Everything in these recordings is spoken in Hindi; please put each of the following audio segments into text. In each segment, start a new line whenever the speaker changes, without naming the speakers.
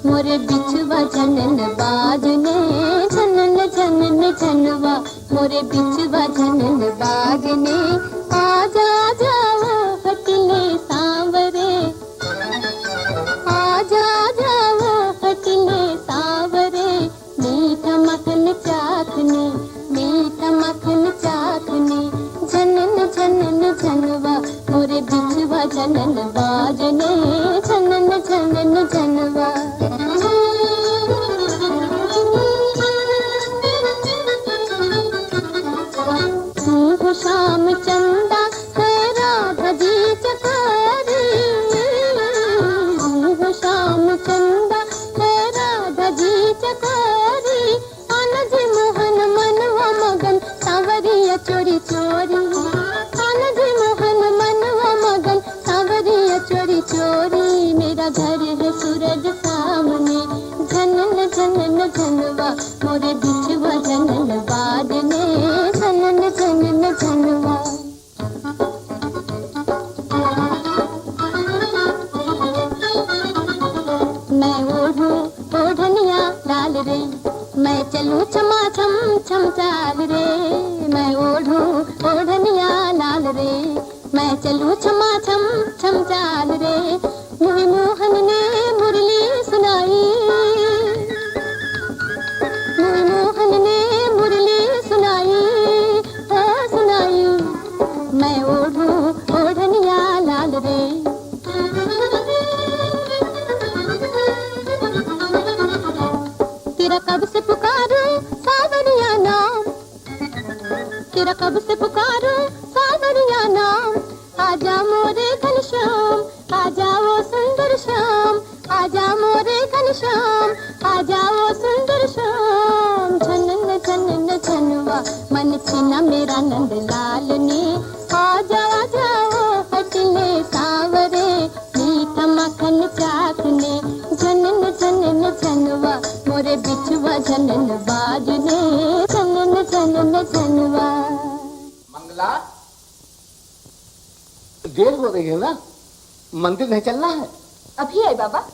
मोरे बिछुआ झनन बाजने झनन झनन झनवा मोरे बिछुआ झनन बाजने आजा जाओ हटले सांवरे आजा जाओ हटले सांवरे मीठा मखन चाखने मीठा मखन चाखने झनन झनन झनवा मोरे बिछुआ झनन बाजने झनन झनन झनवा शाम चंदा है राधा जी चकारी शाम चंदा है राधा जी चकारी आनज मोहन मनवा मगन सांवरिया चोरी चोरी आनज मोहन मनवा मगन सांवरिया चोरी चोरी मेरा घर है सूरज सामने झनन झनन झनवा मोरे बिछुआ झनन बाजने झनन झनन झनवा मैं ओढ़ूं ओढ़निया लाल रे मैं चलूं छमा छम छम चाल रे मैं ओढ़ूं ओढ़निया लाल रे मैं चलूं छमा छम छम चाल रे मुझे मोहन ने मुरली सुनाई मुझे मोहन ने मुरली सुनाई सुनाई मैं ओढ़ूं ओढ़निया लाल रे तेरा कब से पुकारूं सावरिया नाम तेरा कब से पुकारूं सावरिया नाम आजा मोरे घनश्याम आजा वो सुंदर श्याम आजा मोरे घनश्याम आजा वो सुंदर श्याम झनन झनन झनवा मन छीना मेरा नंद लाल ने आजा जाओ हटले सांवरे मीठा मखन चाखने झनन झनन झनवा मोरे बिछुआ झनन बाजने झनन झनन झनवा।
मंगला देर हो रही है ना, मंदिर नहीं चलना है?
अभी आए बाबा।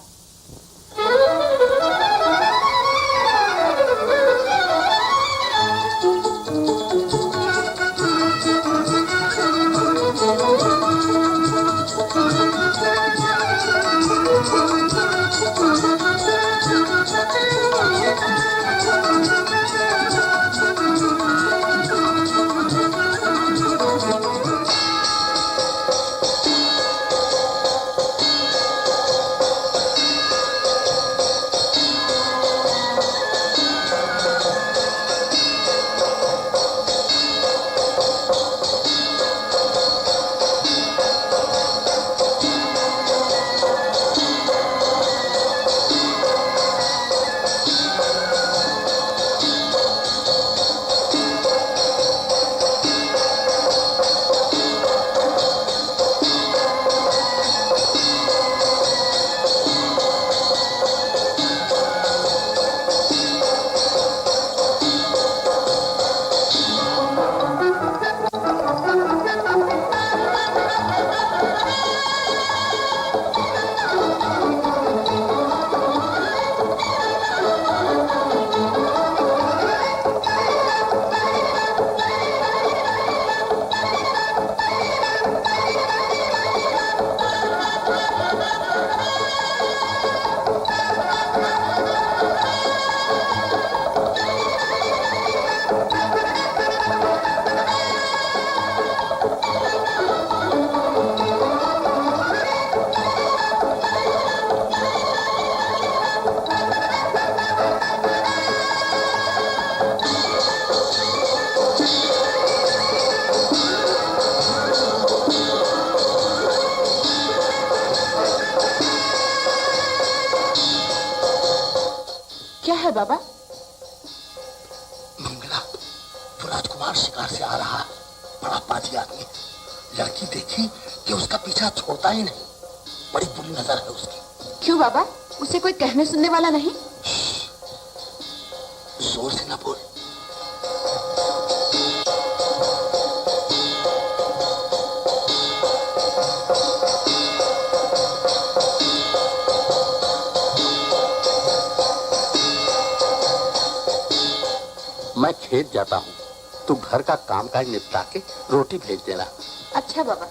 बाबा?
मंगला, तो राजकुमार शिकार से आ रहा,
बड़ा पाजी आदमी है। लड़की देखी कि उसका पीछा छोड़ता ही नहीं। बड़ी बुरी नजर है उसकी।
क्यों बाबा, उसे कोई कहने सुनने वाला नहीं?
जोर से ना बोल।
मैं खेत जाता हूँ, तू घर का कामकाज निपटा के रोटी भेज देना।
अच्छा बाबा।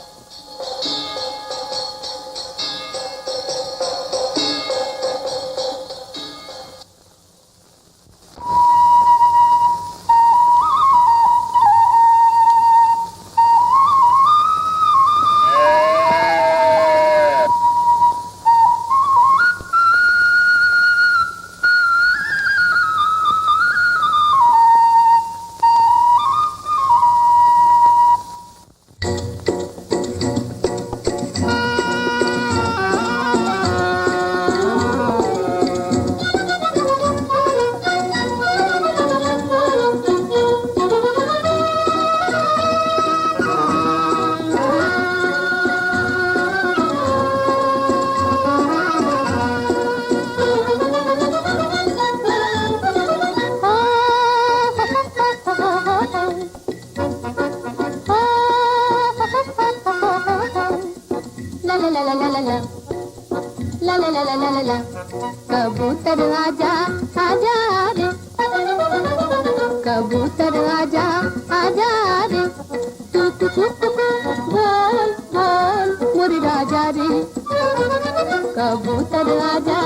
कबूतर आजा आजा रे, कबूतर आजा आजा रे, टुक टुक बोल बोल मोरे राजा रे, कबूतर आजा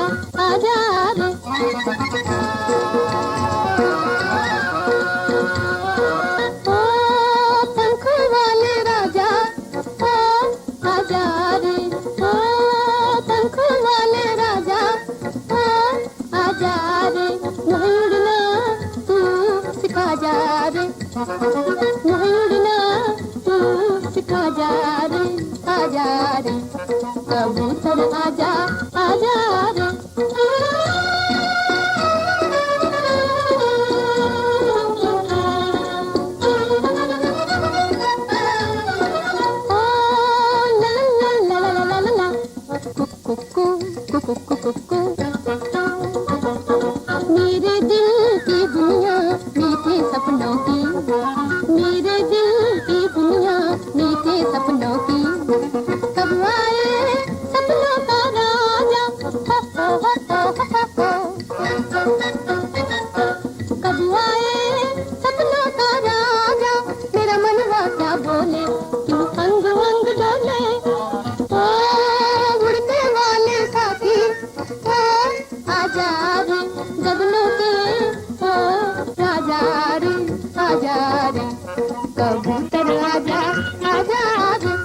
आजा रे। ओ पंख वाले राजा ओ आजा रे, ओ पंख वाले राजा ओ आजा रे, नहीं उड़ना तू सिखा जा रे, नहीं उड़ना तू सिखा जा रे, आजा रे, कबूतर आजा आजा रे। मेरे दिल की दुनिया मीठे सपनों की, मेरे दिल की दुनिया मीठे सपनों की, कब आए सपनों का राजा, कब आए सपनों का राजा, मेरा मनवा क्या बोले क्यों अंग अंग डोले, ओ उड़ने वाले साथी ओ आजा रे, गगनों के ओ राजा रे, आजा रे, कबूतर आजा आजा रे।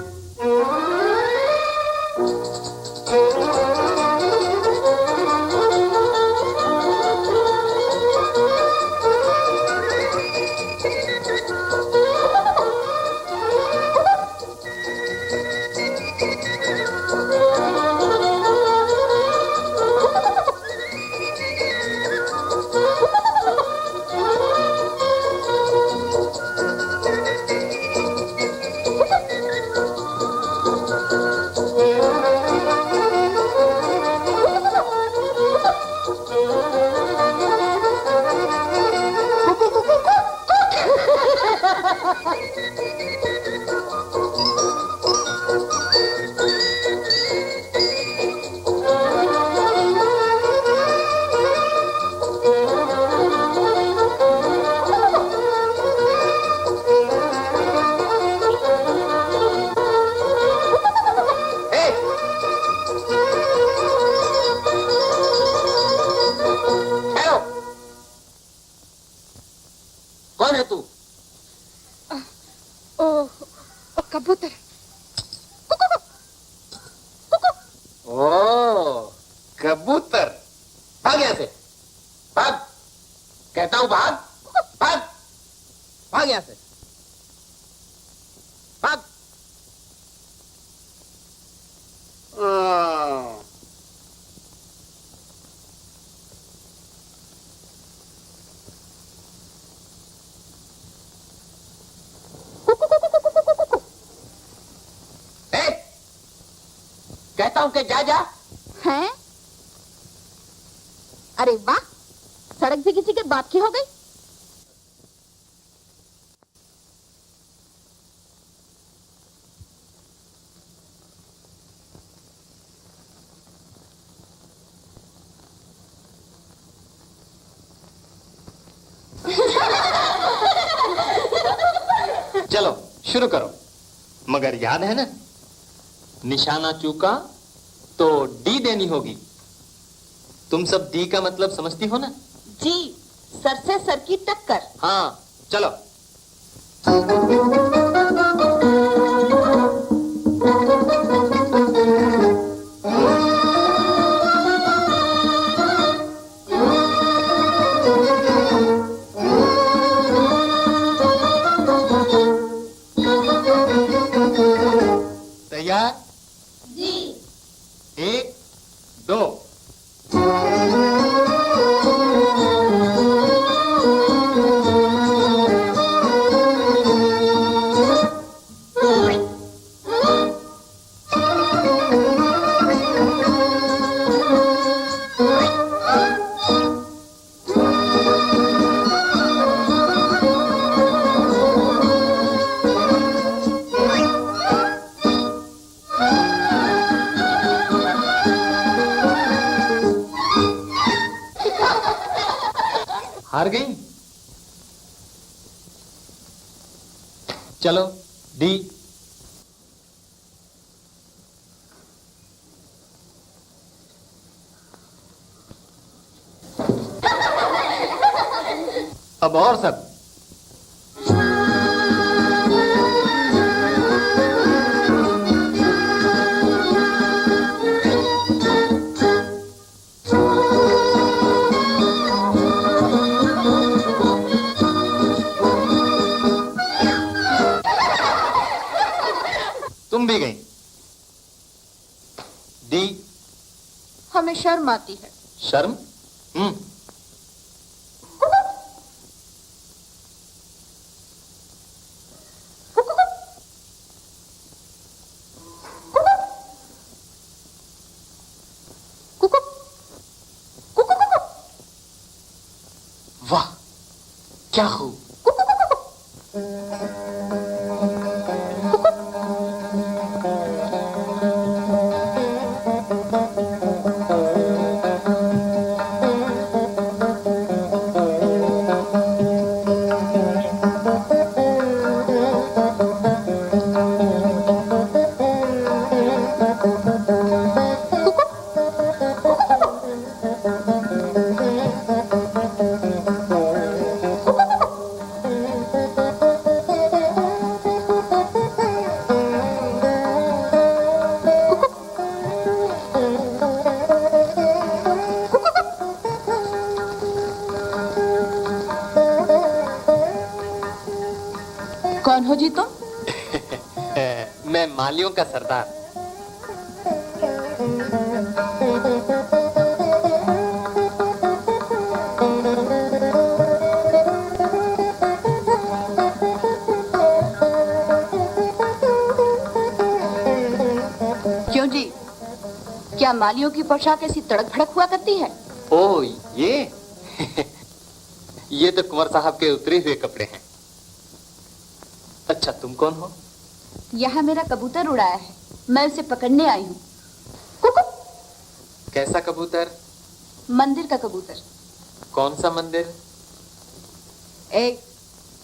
कौन है तू?
ओ कबूतर।
ओ कबूतर, भाग यहाँ से, भाग, कहता हूँ भाग, भाग, भाग यहाँ से, भाग। कहता हूँ कि जा जा।
हैं? अरे वाह, सड़क भी किसी के बाप की हो गई।
चलो शुरू करो, मगर याद है ना, निशाना चूका तो डी देनी होगी। तुम सब डी का मतलब समझती हो ना?
जी, सर से सर की टक्कर।
हाँ चलो। तैयार?
जी।
1 2। हार गई? चलो डी। अब और सब। तुम भी गई। डी।
हमें शर्म आती है।
शर्म? वाह क्या खूब।
कौन हो जी तुम?
मैं मालियों का सरदार।
क्यों जी, क्या मालियों की पोशाक ऐसी तड़क भड़क हुआ करती है?
ओ ये ये तो कुंवर साहब के उतरे हुए कपड़े हैं। अच्छा तुम कौन हो?
यहाँ मेरा कबूतर उड़ाया है, मैं उसे पकड़ने आई हूँ।
कैसा कबूतर?
मंदिर का कबूतर।
कौन सा मंदिर?
एक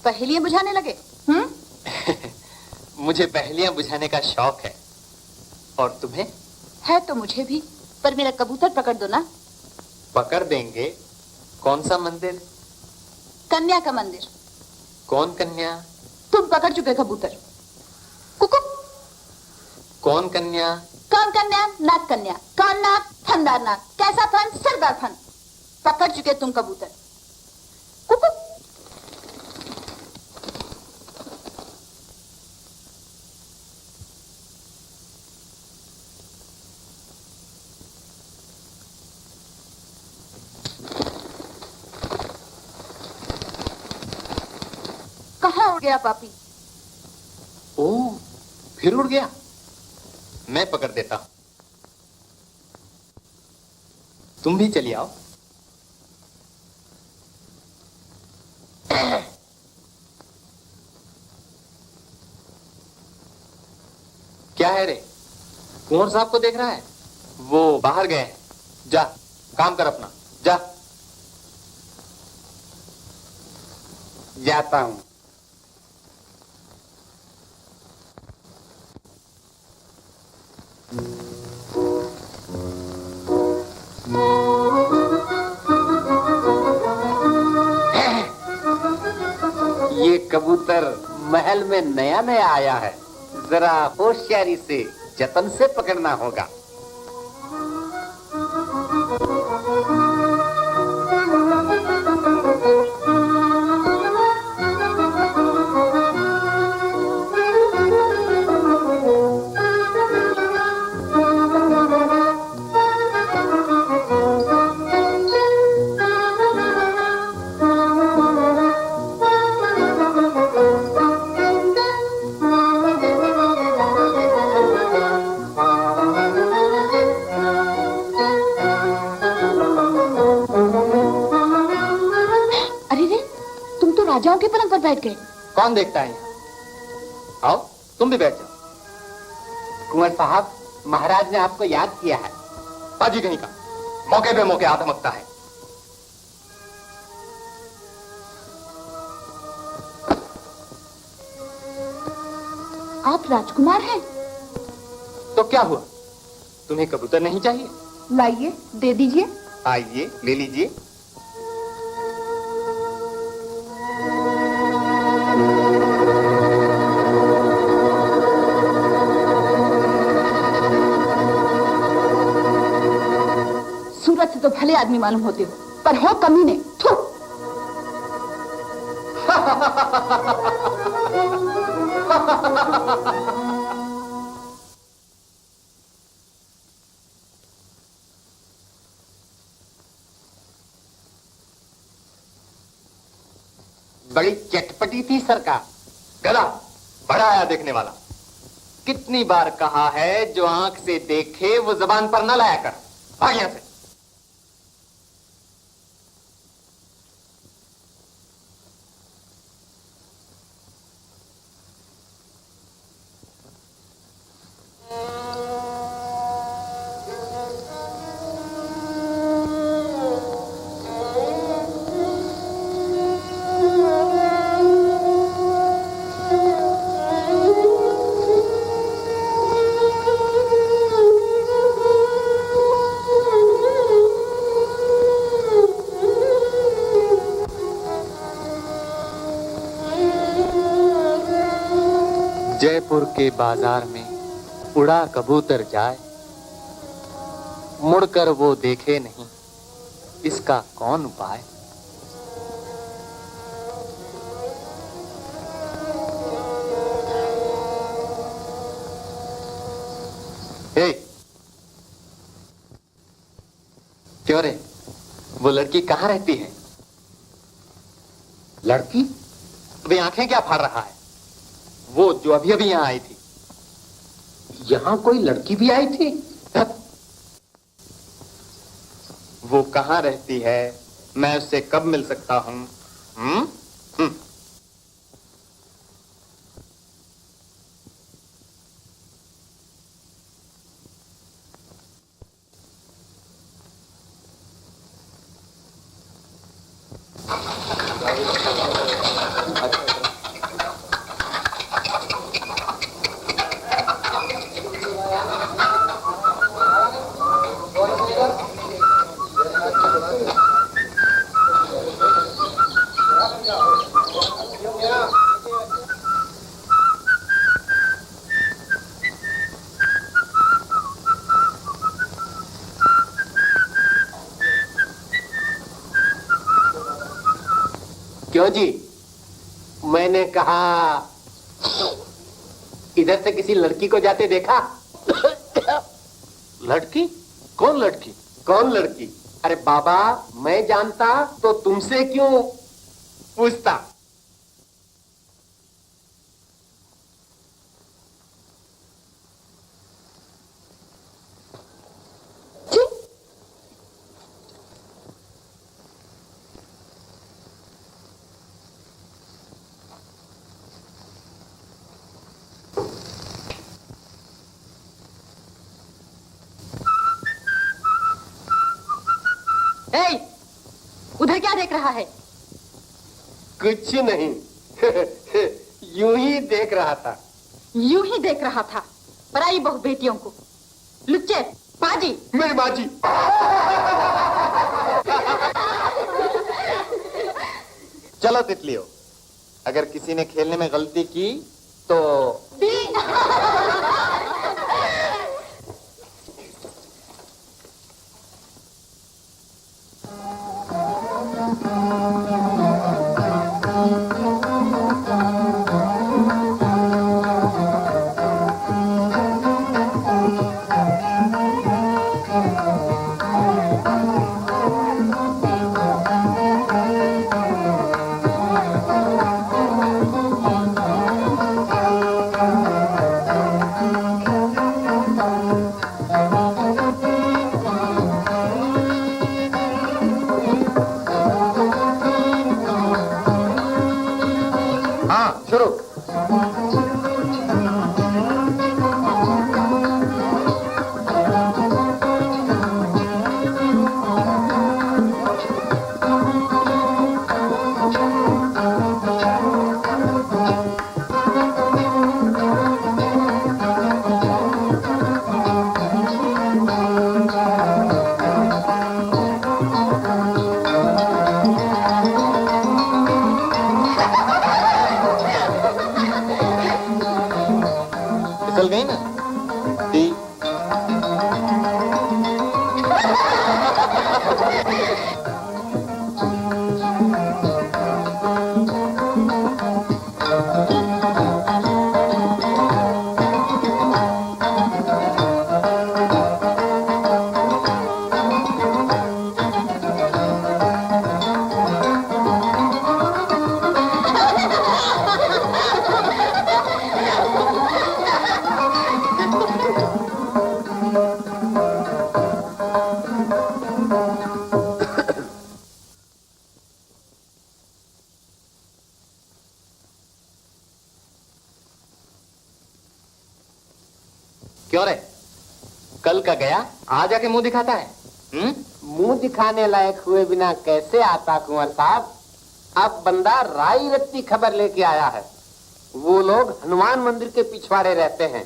पहेलियां बुझाने लगे?
मुझे पहेलियां बुझाने का शौक है। और तुम्हें?
है तो मुझे भी, पर मेरा कबूतर पकड़ दो ना।
पकड़ देंगे। कौन सा मंदिर?
कन्या का मंदिर।
कौन कन्या?
तुम पकड़ चुके कबूतर। कुकुक।
कौन कन्या?
कौन कन्या? नाक कन्या। कौन नाक? फनदार नाक। कैसा फन? सरदार फन। पकड़ चुके तुम कबूतर। कुकुक। कहाँ उड़ गया पापी?
ओ फिर उड़ गया। मैं पकड़ देता हूं। तुम भी चली आओ। क्या है रे, कुंवर साहब को देख रहा है? वो बाहर गए हैं। जा काम कर अपना, जा।
जाता हूं। ये कबूतर महल में नया नया आया है, जरा होशियारी से जतन से पकड़ना होगा।
अरे रे, तुम तो राजाओं के पलंग पर बैठ गए।
कौन देखता है यहाँ? आओ तुम भी बैठ जाओ।
कुंवर साहब, महाराज ने आपको याद किया है।
बाजी कहीं का, मौके पे मौके आधमकता है।
आप राजकुमार हैं?
तो क्या हुआ, तुम्हें कबूतर नहीं चाहिए?
लाइए, दे दीजिए।
आइए ले लीजिए।
सूरत से तो भले आदमी मालूम होते हो, पर हो कमीने। थू।
बड़ी चटपटी थी सरकार।
गधा, बड़ा आया देखने वाला। कितनी बार कहा है, जो आंख से देखे वो जबान पर न लाया कर। भाग यहां से। जयपुर के बाजार में उड़ा कबूतर जाए, मुड़कर वो देखे नहीं, इसका कौन उपाय? हे, क्यों रे, वो लड़की कहाँ रहती है?
लड़की?
अबे आंखें क्या फाड़ रहा है? वो जो अभी अभी यहां आई थी।
यहाँ कोई लड़की भी आई थी?
वो कहाँ रहती है, मैं उससे कब मिल सकता हूं?
क्यों जी? मैंने कहा इधर से किसी लड़की को जाते देखा?
लड़की? कौन लड़की?
कौन लड़की? अरे बाबा, मैं जानता तो तुमसे क्यों पूछता?
ए, उधर क्या देख रहा है?
कुछ नहीं। यूं ही देख रहा था।
यूं ही देख रहा था पराई बहु बेटियों को। लुच्चे, पाजी।
मेरी बाजी।
चलो तितलियों, अगर किसी ने खेलने में गलती की तो
हाँ, शुरू।
फिसल गई ना? डी। क्यों रे, कल का गया आज आके मुंह दिखाता है?
मुंह दिखाने लायक हुए बिना कैसे आता कुंवर साहब? अब बंदा राई रत्ती खबर लेके आया है। वो लोग हनुमान मंदिर के पिछवाड़े रहते हैं।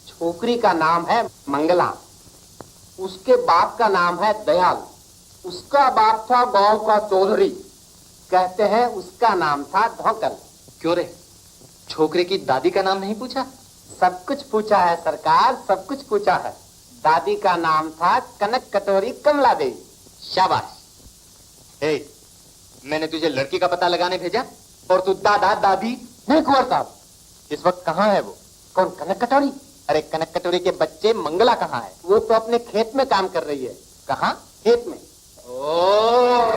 छोकरी का नाम है मंगला, उसके बाप का नाम है दयाल, उसका बाप था गांव का चौधरी, कहते हैं उसका नाम था धोकल।
क्यों रे, छोकरे की दादी का नाम नहीं पूछा?
सब कुछ पूछा है सरकार, सब कुछ पूछा है। दादी का नाम था कनक कटोरी कमला देवी।
शाबाश। ए, मैंने तुझे लड़की का पता लगाने भेजा और तू दादा दादी।
नहीं कुंवर साहब।
इस वक्त कहाँ है वो?
कौन, कनक कटोरी?
अरे कनक कटोरी के बच्चे मंगला कहाँ है?
वो तो अपने खेत में काम कर रही है।
कहाँ?
खेत में।
ओ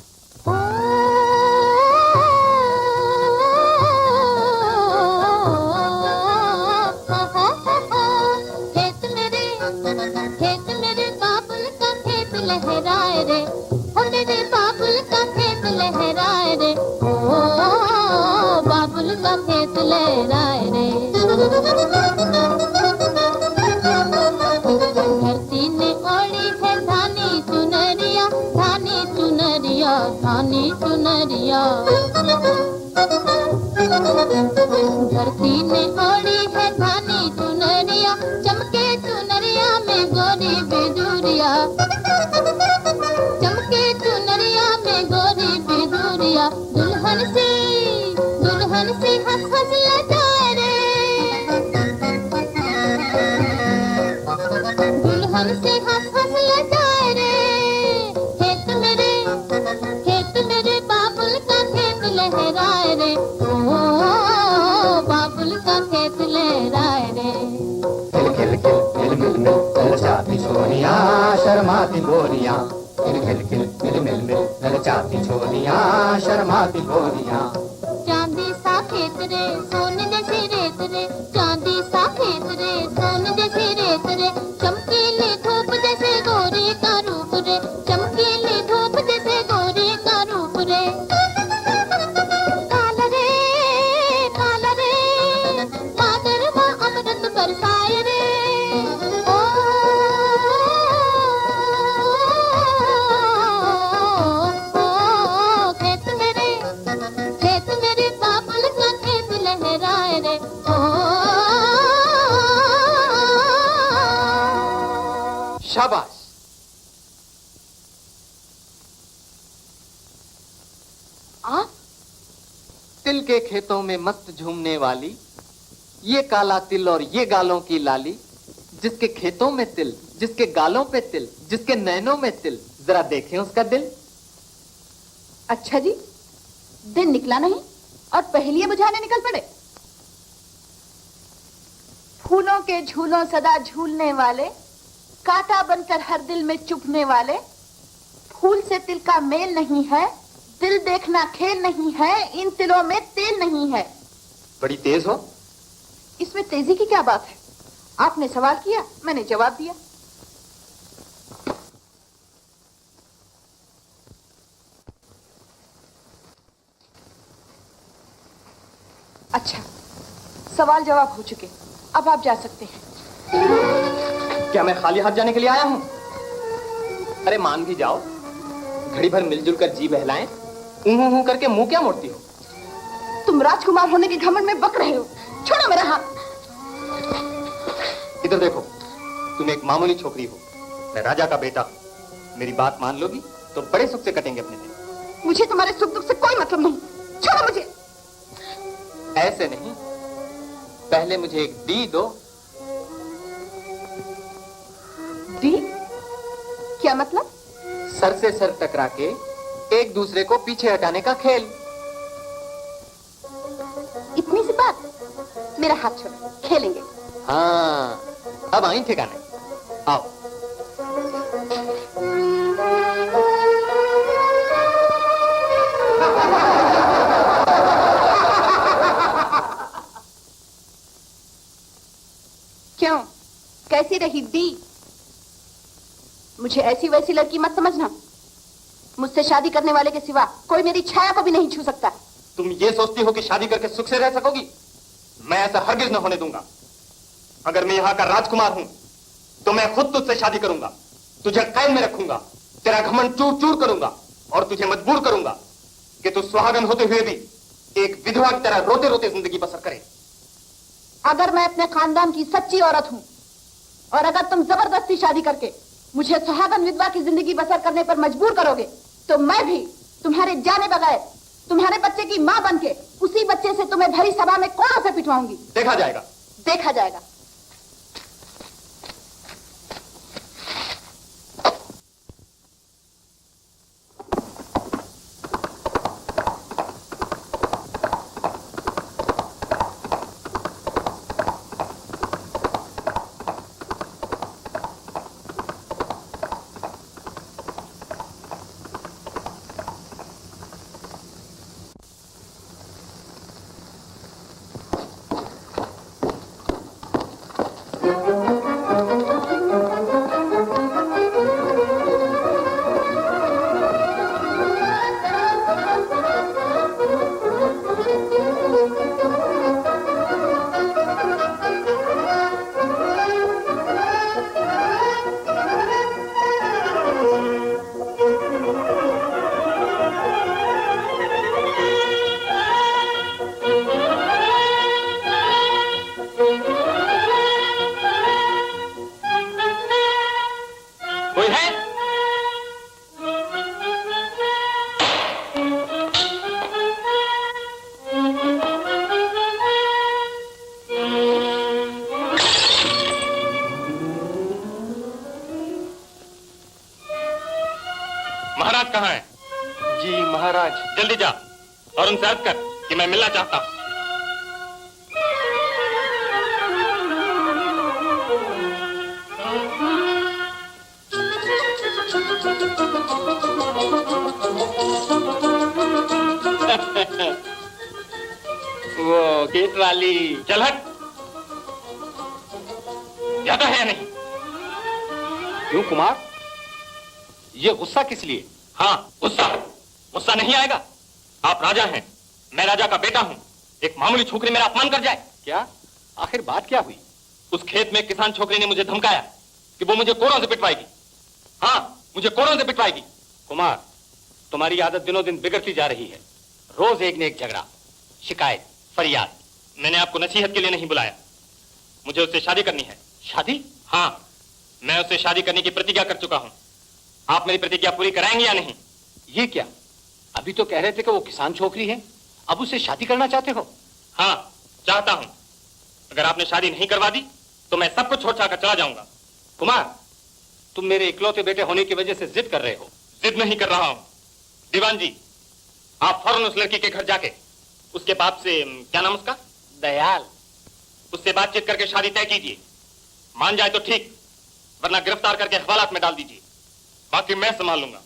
खेत मेरे बाबुल का खेत लहराए रे, हो मेरे बाबुल का खेत लहराए रे, ओ बाबुल का खेत लहराए रे। धरती ने ओढ़ी है धानी चुनरिया, धानी चुनरिया, धानी चुनरिया। धरती ने ओढ़ी है धानी चुनरिया, चमके चुनरिया में गोरी बिजुरिया, चमके चुनरिया में गोरी बिजुरिया। दुल्हन से हंस हंस लजाए रे, दुल्हन से हंस हंस लजाए रे। खेत मेरे बाबुल का खेत लहराए रे, ओ बाबुल का खेत लहराए रे।
खिल खिल खिल खिल मिल मिल ललचाती छोरियां शर्माती गोरियां, खिल खिल खिल खिल मिल मिल ललचाती छोरियां शर्माती गोरियां।
चांदी सा खेत रे, सोने जैसी रेत रे, चांदी सा खेत रे, सोने जैसी रेत रे। चमकीली धूप जैसे गोरी का रूप रे, चमकीली धूप जैसे गोरी का रूप रे। काला रे मादरवा अमृत बरसाए रे, ओ
शाबाश।
आप
तिल के खेतों में मस्त झूमने वाली, ये काला तिल और ये गालों की लाली, जिसके खेतों में तिल, जिसके गालों पे तिल, जिसके नैनों में तिल, जरा देखें उसका दिल।
अच्छा जी, दिन निकला नहीं और पहेलियां बुझाने निकल पड़े। फूलों के झूलों सदा झूलने वाले, कांटा बनकर हर दिल में चुभने वाले, फूल से तिल का मेल नहीं है, दिल देखना खेल नहीं है, इन तिलों में तेल नहीं है।
बड़ी तेज हो।
इसमें तेजी की क्या बात है? आपने सवाल किया, मैंने जवाब दिया। अच्छा, सवाल जवाब हो चुके, अब आप जा सकते हैं।
क्या मैं खाली हाथ जाने के लिए आया हूं? अरे मान भी जाओ, घड़ी भर मिलजुल कर जी बहलाएं, ऊं करके मुंह क्या मोड़ती हो?
तुम राजकुमार होने के घमंड में बक रहे हो। छोड़ो मेरा हाथ।
इधर देखो, तुम एक मामूली छोकरी हो, मैं राजा का बेटा हूं। मेरी बात मान लोगी तो बड़े सुख से कटेंगे अपने दिन।
मुझे तुम्हारे सुख दुख से कोई मतलब नहीं। छोड़ो मुझे।
ऐसे नहीं, पहले मुझे एक डी दो।
डी? क्या मतलब?
सर से सर टकरा के एक दूसरे को पीछे हटाने का खेल।
इतनी सी बात? मेरा हाथ छोड़ो, खेलेंगे।
हाँ, अब आई ठिकाने। आओ।
क्यों, कैसी रही डी? मुझे ऐसी वैसी लड़की मत समझना। मुझसे शादी करने वाले के सिवा कोई मेरी छाया को भी नहीं छू सकता।
तुम ये सोचती हो कि शादी करके सुख से रह सकोगी? मैं ऐसा हरगिज न होने दूंगा। अगर मैं यहाँ का राजकुमार हूं तो मैं खुद तुझसे शादी करूंगा, तुझे कैद में रखूंगा, तेरा घमंड चूर चूर करूंगा और तुझे मजबूर करूंगा कि तू सुहागन होते हुए भी एक विधवा की तरह रोते रोते जिंदगी बसर करे।
अगर मैं अपने खानदान की सच्ची औरत हूं और अगर तुम जबरदस्ती शादी करके मुझे सुहागन विधवा की जिंदगी बसर करने पर मजबूर करोगे तो मैं भी तुम्हारे जाने बगैर तुम्हारे बच्चे की मां बनके उसी बच्चे से तुम्हें भरी सभा में कोड़ों से पिटवाऊंगी।
देखा जाएगा।
देखा जाएगा।
महाराज कहाँ है?
जी महाराज।
जल्दी जा और उनसे अर्ज कर कि मैं मिलना चाहता हूँ। वो गेट वाली। चल हट। जाता है या नहीं?
क्यों कुमार, ये गुस्सा किस लिए?
हाँ, गुस्सा। गुस्सा नहीं आएगा? आप राजा हैं, मैं राजा का बेटा हूं। एक मामूली छोकरी मेरा अपमान कर जाए।
क्या आखिर बात क्या हुई?
उस खेत में किसान छोकरी ने मुझे धमकाया कि वो मुझे कोड़ों से पिटवाएगी। हाँ, मुझे कोड़ों से पिटवाएगी।
कुमार, तुम्हारी आदत दिनों दिन बिगड़ती जा रही है। रोज एक न एक झगड़ा, शिकायत, फरियाद।
मैंने आपको नसीहत के लिए नहीं बुलाया, मुझे उससे शादी करनी है।
शादी?
हाँ, मैं उससे शादी करने की प्रतिज्ञा कर चुका हूं। आप मेरी प्रतिज्ञा पूरी कराएंगे या नहीं?
ये क्या, अभी तो कह रहे थे कि वो किसान छोकरी है, अब उससे शादी करना चाहते हो?
हाँ, चाहता हूं। अगर आपने शादी नहीं करवा दी तो मैं सब कुछ छोड़ छाड़ कर चला जाऊंगा।
कुमार, तुम मेरे इकलौते बेटे होने की वजह से जिद कर रहे हो।
जिद नहीं कर रहा हूं। दीवान जी, आप फौरन उस लड़की के घर जाके उसके बाप से, क्या नाम उसका,
दयाल,
उससे बातचीत करके शादी तय कीजिए। मान जाए तो ठीक, वरना गिरफ्तार करके हवालात में डाल दीजिए। बाकी मैं संभाल लूंगा।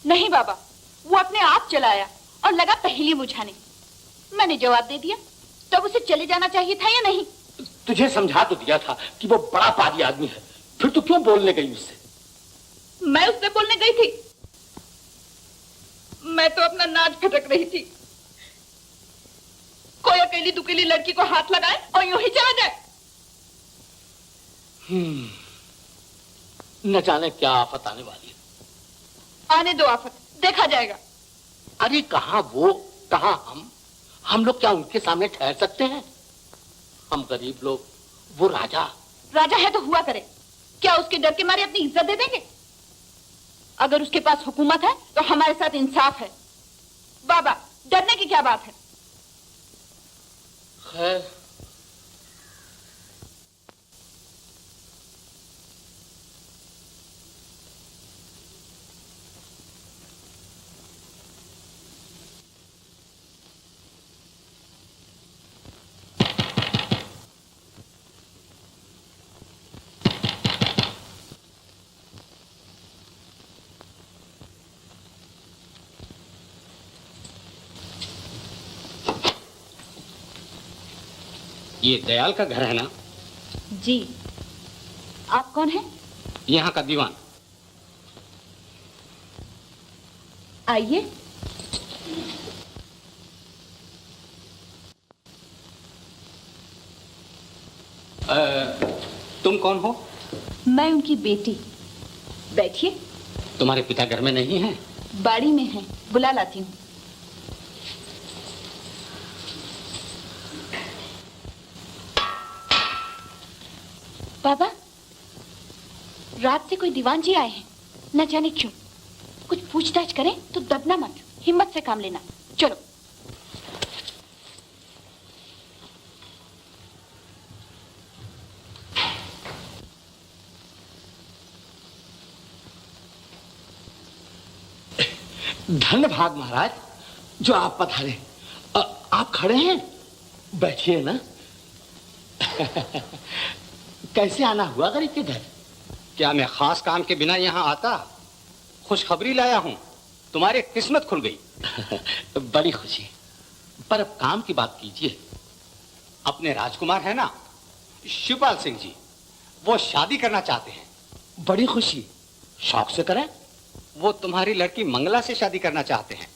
नहीं बाबा, वो अपने आप चलाया और लगा पहेली बुझाने। मैंने जवाब दे दिया। तब उसे चले जाना चाहिए था या नहीं?
तुझे समझा तो दिया था कि वो बड़ा पादी आदमी है, फिर तू क्यों बोलने गई उससे?
मैं उससे बोलने गई थी? मैं तो अपना नाच खटक रही थी। कोई अकेली दुकेली लड़की को हाथ लगाए और यूं ही चला जाए।
न जाने क्या आफत आने वाली है।
आने दो आफत, देखा जाएगा।
अरे कहां वो, कहां हम लोग क्या उनके सामने ठहर सकते हैं? हम गरीब लोग, वो राजा।
राजा है तो हुआ करे, क्या उसके डर के मारे अपनी इज्जत दे देंगे? अगर उसके पास हुकूमत है तो हमारे साथ इंसाफ है। बाबा, डरने की क्या बात है?
खैर, ये दयाल का घर है ना?
जी। आप कौन हैं?
यहाँ का दीवान।
आइए।
तुम कौन हो?
मैं उनकी बेटी। बैठिए।
तुम्हारे पिता घर में नहीं है?
बाड़ी में हैं, बुला लाती हूँ। बाबा, रात से कोई दीवान जी आए हैं, न जाने क्यों। कुछ पूछताछ करें तो दबना मत, हिम्मत से काम लेना। चलो।
धन्य भाग महाराज जो आप पधारे। आप खड़े हैं, बैठिए ना। कैसे आना हुआ गरीब के घर? क्या मैं खास काम के बिना यहाँ आता? खुशखबरी लाया हूँ, तुम्हारी किस्मत खुल गई। बड़ी खुशी, पर अब काम की बात कीजिए। अपने राजकुमार है ना, शिवपाल सिंह जी, वो शादी करना चाहते हैं। बड़ी खुशी, शौक से करें। वो तुम्हारी लड़की मंगला से शादी करना चाहते हैं।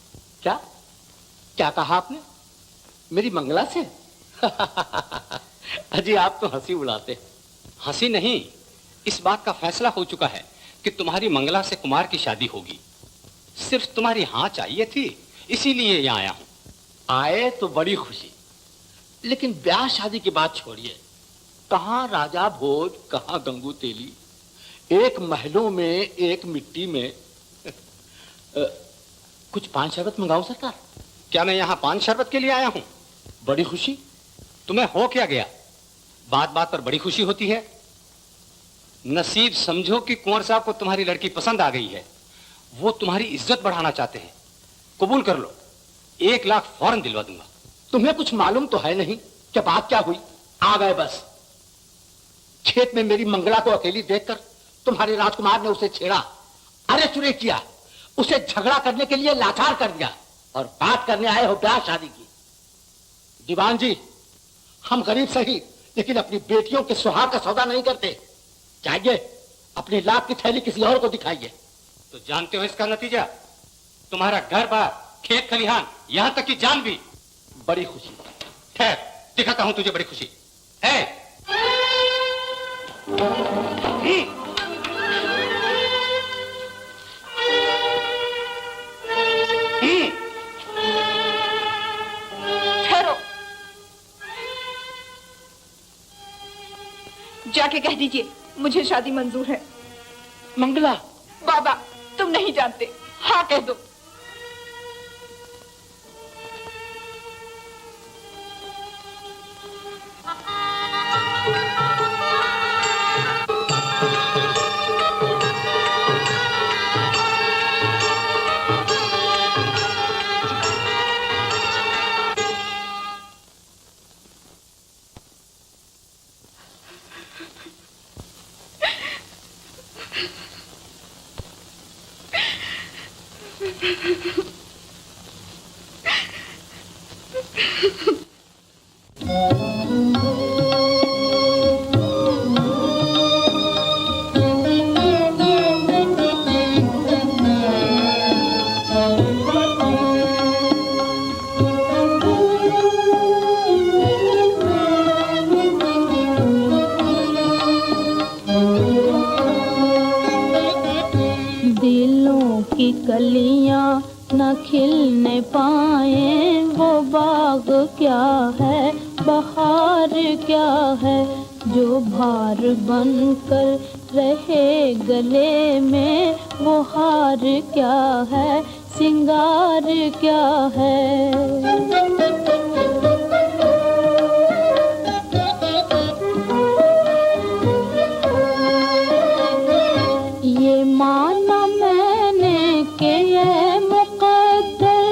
क्या क्या कहा आपने? मेरी मंगला से? अजी आप तो हंसी उड़ाते। हंसी नहीं, इस बात का फैसला हो चुका है कि तुम्हारी मंगला से कुमार की शादी होगी। सिर्फ तुम्हारी हाँ चाहिए थी, इसीलिए यहाँ आया हूं। आए तो बड़ी खुशी, लेकिन ब्याह शादी की बात छोड़िए। कहाँ राजा भोज, कहाँ गंगू तेली, एक महलों में एक मिट्टी में। कुछ पान शरबत मंगाऊं सरकार? क्या मैं यहाँ पान शरबत के लिए आया हूँ? बड़ी खुशी। तुम्हें हो क्या गया? बात बात पर बड़ी खुशी होती है। नसीब समझो कि कुंवर साहब को तुम्हारी लड़की पसंद आ गई है। वो तुम्हारी इज्जत बढ़ाना चाहते हैं। कबूल कर लो, 1 लाख फौरन दिलवा दूंगा। तुम्हें कुछ मालूम तो है नहीं कि बात क्या हुई? आ गए बस। खेत में मेरी मंगला को अकेली देखकर तुम्हारे राजकुमार ने उसे छेड़ा, अरे चुरे किया, उसे झगड़ा करने के लिए लाचार कर दिया, और बात करने आए हो ब्याह शादी की। दीवान जी, हम गरीब सही, लेकिन अपनी बेटियों के सुहाग का सौदा नहीं करते। चाहिए अपनी लाख की थैली किसी और को दिखाइए। तो जानते हो इसका नतीजा? तुम्हारा घर बार, खेत खलिहान, यहां तक कि जान भी। बड़ी खुशी। ठहर, दिखाता हूं तुझे बड़ी खुशी है।
ठहरो। जाके कह दीजिए मुझे शादी मंजूर है।
मंगला,
बाबा तुम नहीं जानते, हाँ कह दो।
दिलों की कलियां न खिलने पाए, वो बाग क्या है, बहार क्या है, जो भार बनकर रहे गले में, वो हार क्या है, सिंगार क्या है। ये माना मैंने कि ये मुकद्दर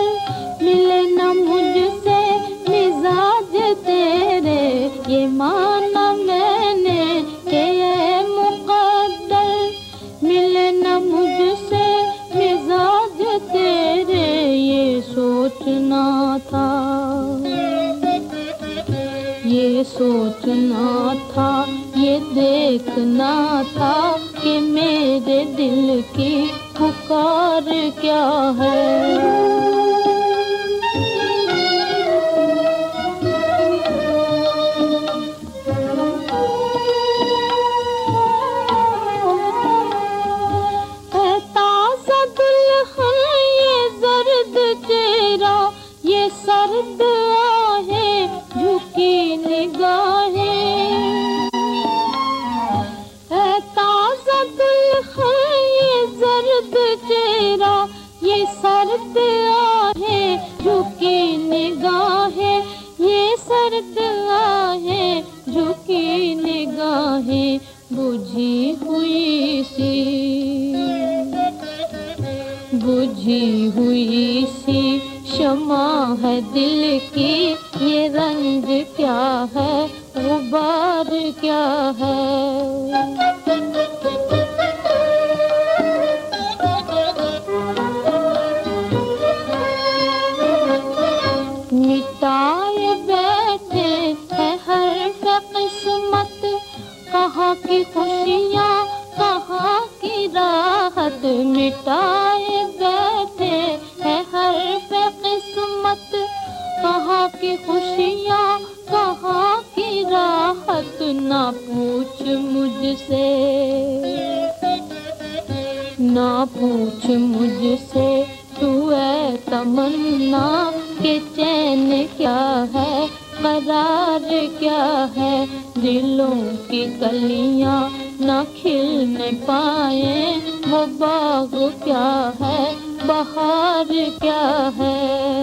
मिले न मुझसे मिजाज तेरे, ये माना मैंने कि ये मुकद्दर मिले न मुझसे मिजाज तेरे, ये सोचना था, ये सोचना था, ये देखना था कि मेरे दिल की पुकार क्या है। ताज़ा दुल्हन ये जर्द चेहरा, ये सर्द आहें झुकी निगाहें, ताज़ा दुल्हन ये जर्द चेहरा, ये सर्द आहें झुकी निगाहें, ये सर्द आहें झुकी निगाहें, बुझी हुई सी शमा है दिल की, ये रंज क्या है, गुबार क्या है। मिटाए बैठे है हर्फ किस्मत, कहाँ की खुशियाँ कहाँ की राहत, मिटाए बैठे है हर्फ किस्मत, कहाँ की खुशियाँ कहाँ की राहत, ना पूछ मुझसे, ना पूछ मुझसे तू है तमन्ना के चैन क्या है, करार क्या है, दिलों की कलियां न खिलने पाए, वो बाग क्या है, बहार क्या है।